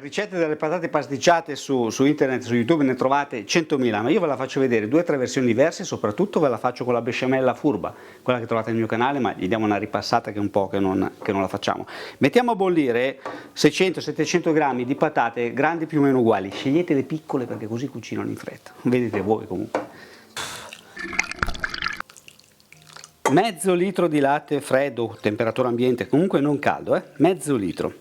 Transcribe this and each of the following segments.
ricette delle patate pasticciate su internet, su YouTube ne trovate 100.000, ma io ve la faccio vedere 2 o 3 versioni diverse, soprattutto ve la faccio con la besciamella furba, quella che trovate nel mio canale, ma gli diamo una ripassata che è un po' che non la facciamo. Mettiamo a bollire 600-700 grammi di patate grandi più o meno uguali, scegliete le piccole perché così cucinano in fretta, vedete voi comunque. Mezzo litro di latte freddo, temperatura ambiente, comunque non caldo, mezzo litro.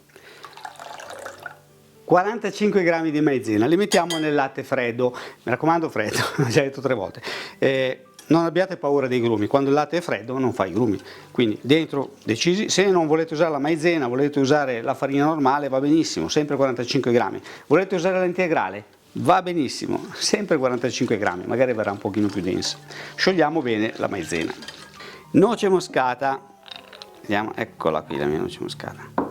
45 grammi di maizena, li mettiamo nel latte freddo, mi raccomando freddo, l'ho già detto 3 volte. Non abbiate paura dei grumi, quando il latte è freddo non fa i grumi, quindi dentro decisi, se non volete usare la maizena, volete usare la farina normale va benissimo, sempre 45 grammi, volete usare l'integrale, va benissimo, sempre 45 grammi, magari verrà un pochino più densa. Sciogliamo bene la maizena. Noce moscata, vediamo, eccola qui la mia noce moscata.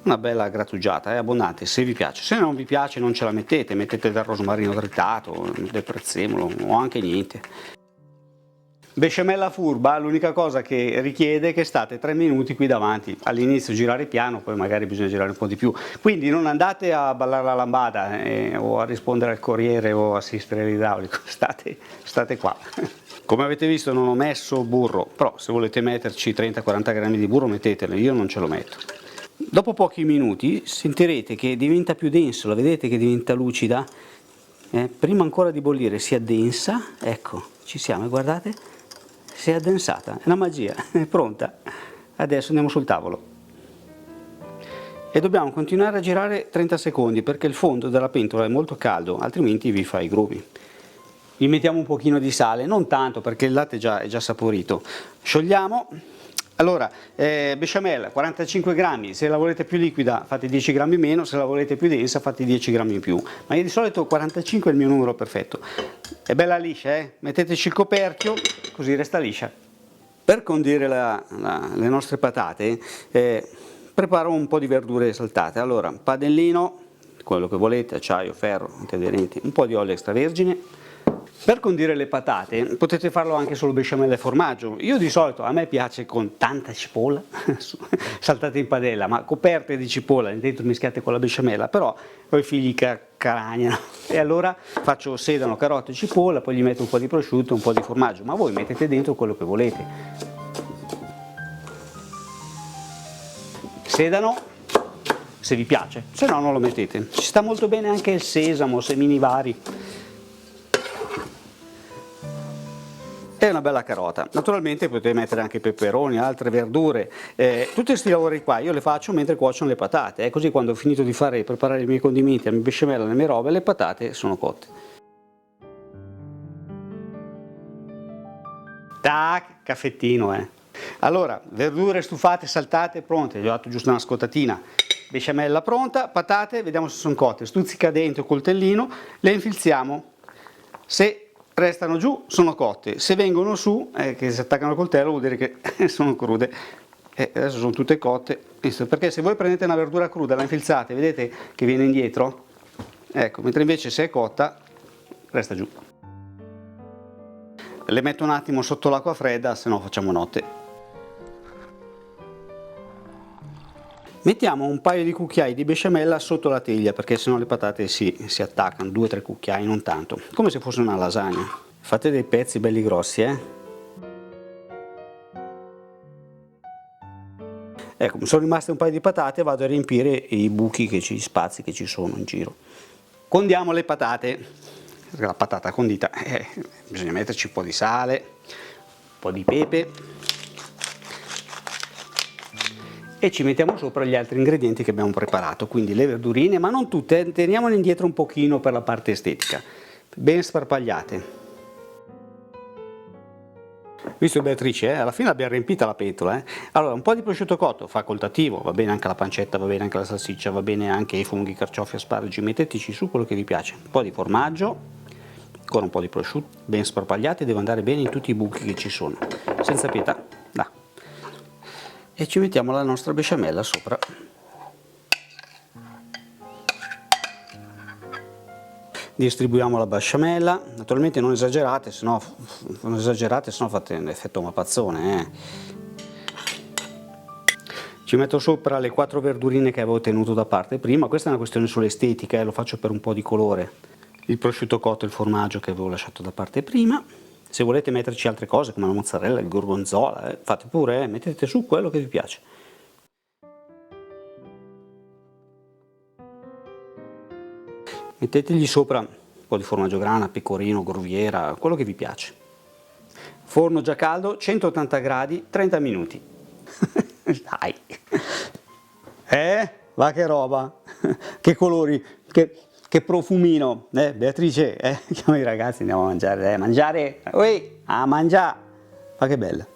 Una bella grattugiata, è abbondante se vi piace, se non vi piace non ce la mettete, mettete del rosmarino tritato, del prezzemolo o anche niente. Besciamella furba, l'unica cosa che richiede è che state 3 minuti qui davanti, all'inizio girare piano, poi magari bisogna girare un po' di più, quindi non andate a ballare la lambada o a rispondere al corriere o assistere all'idraulico, state qua. Come avete visto non ho messo burro, però se volete metterci 30-40 grammi di burro mettetelo, io non ce lo metto. Dopo pochi minuti sentirete che diventa più denso, la vedete che diventa lucida? Prima ancora di bollire si addensa, ecco, ci siamo, guardate, si è addensata, è una magia, è pronta. Adesso andiamo sul tavolo. E dobbiamo continuare a girare 30 secondi perché il fondo della pentola è molto caldo, altrimenti vi fa i grumi. Vi mettiamo un pochino di sale, non tanto perché il latte è già saporito. Sciogliamo. Allora, besciamella 45 grammi, se la volete più liquida fate 10 grammi meno, se la volete più densa fate 10 grammi in più, ma io di solito 45 è il mio numero perfetto. È bella liscia, metteteci il coperchio, così resta liscia. Per condire le nostre patate preparo un po' di verdure saltate. Allora, padellino, quello che volete, acciaio, ferro, antiaderenti, un po' di olio extravergine. Per condire le patate potete farlo anche solo besciamella e formaggio. Io di solito, a me piace con tanta cipolla, saltate in padella, ma coperte di cipolla, dentro mischiate con la besciamella, però poi i figli caragnano. E allora faccio sedano, carote e cipolla, poi gli metto un po' di prosciutto, un po' di formaggio, ma voi mettete dentro quello che volete. Sedano, se vi piace, se no non lo mettete. Ci sta molto bene anche il sesamo, semini vari. E una bella carota. Naturalmente potete mettere anche peperoni, altre verdure. Tutti questi lavori qua io le faccio mentre cuociono le patate, così quando ho finito di preparare i miei condimenti, la mia besciamella, le mie robe, le patate sono cotte. Tac, caffettino, Allora, verdure stufate, saltate, pronte, gli ho dato giusto una scottatina. Besciamella pronta, patate, vediamo se sono cotte. Stuzzica dentro, coltellino, le infilziamo. Se restano giù sono cotte, se vengono su, che si attaccano al coltello, vuol dire che sono crude. Adesso sono tutte cotte, perché se voi prendete una verdura cruda, la infilzate, vedete che viene indietro? Ecco, mentre invece se è cotta, resta giù. Le metto un attimo sotto l'acqua fredda, se no facciamo notte. Mettiamo un paio di cucchiai di besciamella sotto la teglia perché sennò le patate si attaccano, 2-3 cucchiai, non tanto, come se fosse una lasagna. Fate dei pezzi belli grossi, Ecco, mi sono rimaste un paio di patate, vado a riempire i buchi, gli spazi che ci sono in giro. Condiamo le patate, perché la patata condita, bisogna metterci un po' di sale, un po' di pepe. E ci mettiamo sopra gli altri ingredienti che abbiamo preparato, quindi le verdurine, ma non tutte, teniamole indietro un pochino per la parte estetica, ben sparpagliate. Visto Beatrice, alla fine abbiamo riempita la pentola. Allora, un po' di prosciutto cotto, facoltativo, va bene anche la pancetta, va bene anche la salsiccia, va bene anche i funghi, carciofi, asparagi, metteteci su quello che vi piace. Un po' di formaggio, ancora un po' di prosciutto, ben sparpagliati, deve andare bene in tutti i buchi che ci sono, senza pietà, dai. E ci mettiamo la nostra besciamella sopra. Distribuiamo la besciamella, naturalmente non esagerate, se no fate un effetto mapazzone. Ci Ci metto sopra le 4 verdurine che avevo tenuto da parte prima, questa è una questione solo estetica, lo faccio per un po' di colore. Il prosciutto cotto e il formaggio che avevo lasciato da parte prima. Se volete metterci altre cose come la mozzarella, il gorgonzola, fate pure, mettete su quello che vi piace. Mettetegli sopra un po' di formaggio grana, pecorino, groviera, quello che vi piace. Forno già caldo, 180 gradi, 30 minuti. Dai! Va che roba! Che colori! Che profumino! Beatrice, chiama i ragazzi, andiamo a mangiare. Mangiare! Ui! A mangiare! Ma che bella!